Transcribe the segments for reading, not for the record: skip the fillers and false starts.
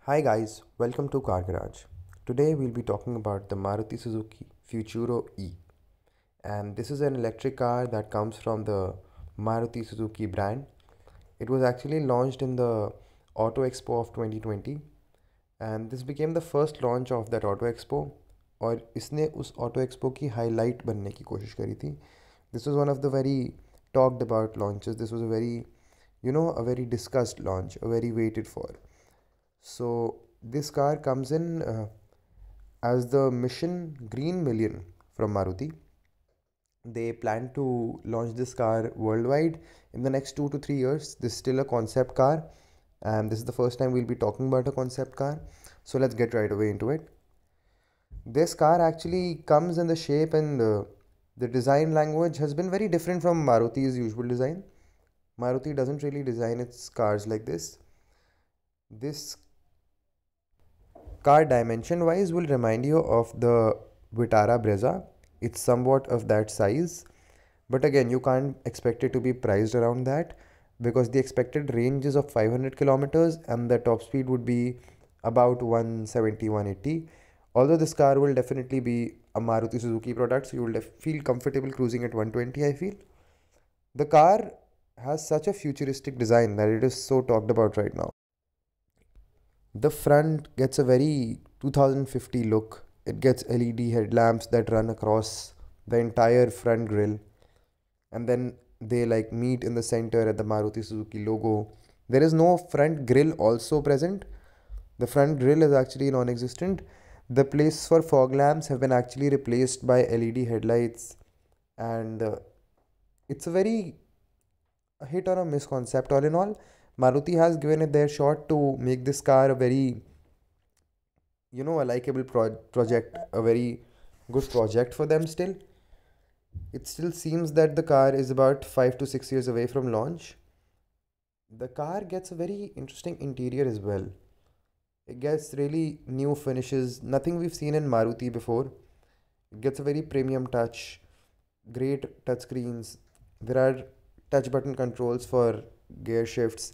Hi guys, welcome to Car Garage. Today we'll be talking about the Maruti Suzuki Futuro E. And this is an electric car that comes from the Maruti Suzuki brand. It was actually launched in the Auto Expo of 2020 and this became the first launch of that Auto Expo और इसने उस Auto Expo की highlight बनने की कोशिश करी थी. This was one of the very talked about launches. This was a very discussed launch, a very waited for. So this car comes in as the Mission Green Million from Maruti. They plan to launch this car worldwide in the next 2 to 3 years. This is still a concept car, and this is the first time we'll be talking about a concept car. So let's get right away into it. This car actually comes in the shape and the design language has been very different from Maruti's usual design. Maruti doesn't really design its cars like this. This car dimension wise will remind you of the Vitara Brezza. It's somewhat of that size, but again you can't expect it to be priced around that because the expected range is of 500 kilometers and the top speed would be about 170 180. Although this car will definitely be a Maruti Suzuki product, so you will feel comfortable cruising at 120. I feel the car has such a futuristic design that it is so talked about right now. The front gets a very 2050 look. It gets LED headlamps that run across the entire front grille, and then they like meet in the center at the Maruti Suzuki logo. There is no front grille also present. The front grille is actually non-existent. The place for fog lamps have been actually replaced by LED headlights, and it's a hit or a miss concept all in all. Maruti has given it their shot to make this car a very, a likable project, a very good project for them still. It still seems that the car is about 5 to 6 years away from launch. The car gets a very interesting interior as well. It gets really new finishes, nothing we've seen in Maruti before. It gets a very premium touch, great touchscreens. There are touch button controls for gear shifts.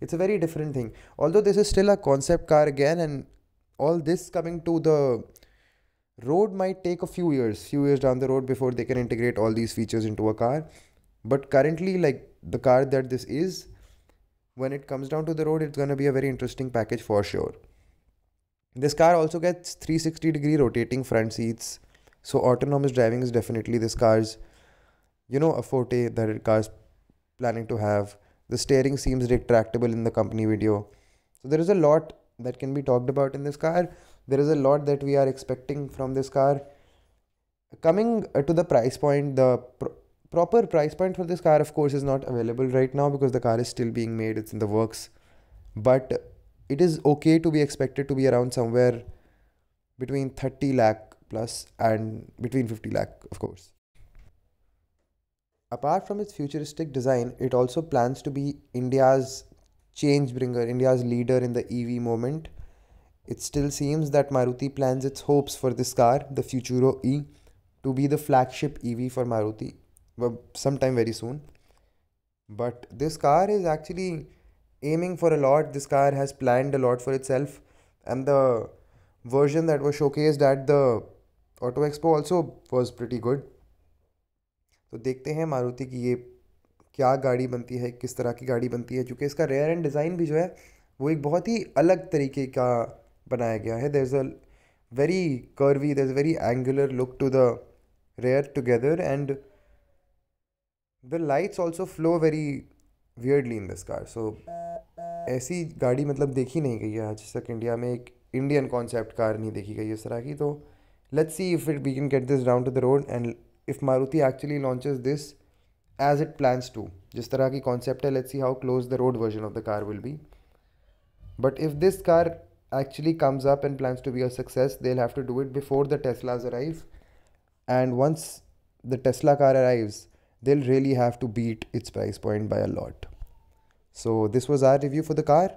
It's a very different thing. Although this is still a concept car again, and all this coming to the road might take a few years down the road before they can integrate all these features into a car. But currently, like the car that this is, when it comes down to the road, it's going to be a very interesting package for sure. This car also gets 360-degree rotating front seats. So autonomous driving is definitely this car's, a forte that the car's planning to have. The steering seems retractable in the company video. So there is a lot that can be talked about in this car. There is a lot that we are expecting from this car. Coming to the price point, the proper price point for this car, of course, is not available right now because the car is still being made. It's in the works. But it is okay to be expected to be around somewhere between 30 lakh plus and between 50 lakh, of course. Apart from its futuristic design, it also plans to be India's change bringer, India's leader in the EV movement. It still seems that Maruti plans its hopes for this car, the Futuro E, to be the flagship EV for Maruti sometime very soon. But this car is actually aiming for a lot. This car has planned a lot for itself, and the version that was showcased at the Auto Expo also was pretty good. तो देखते हैं मारुति की ये क्या गाड़ी बनती है, किस तरह की गाड़ी बनती है, क्योंकि इसका रेयर एंड डिज़ाइन भी जो है वो एक बहुत ही अलग तरीके का बनाया गया है. There is a very curvy, there is a very angular look to the rear together and the lights also flow very weirdly in this car. So ऐसी गाड़ी मतलब देखी नहीं गई है आज तक इंडिया में. एक इंडियन कॉन्सेप्ट कार नहीं देखी गई इस तरह की. तो let's see if it we can get this down to the road and if Maruti actually launches this as it plans to, जिस तरह की concept है, let's see how close the road version of the car will be. But if this car actually comes up and plans to be a success, they'll have to do it before the Teslas arrive. And once the Tesla car arrives, they'll really have to beat its price point by a lot. So this was our review for the car.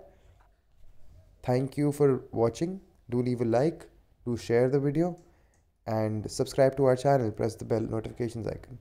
Thank you for watching. Do leave a like, do share the video, and subscribe to our channel. Press the bell notifications icon.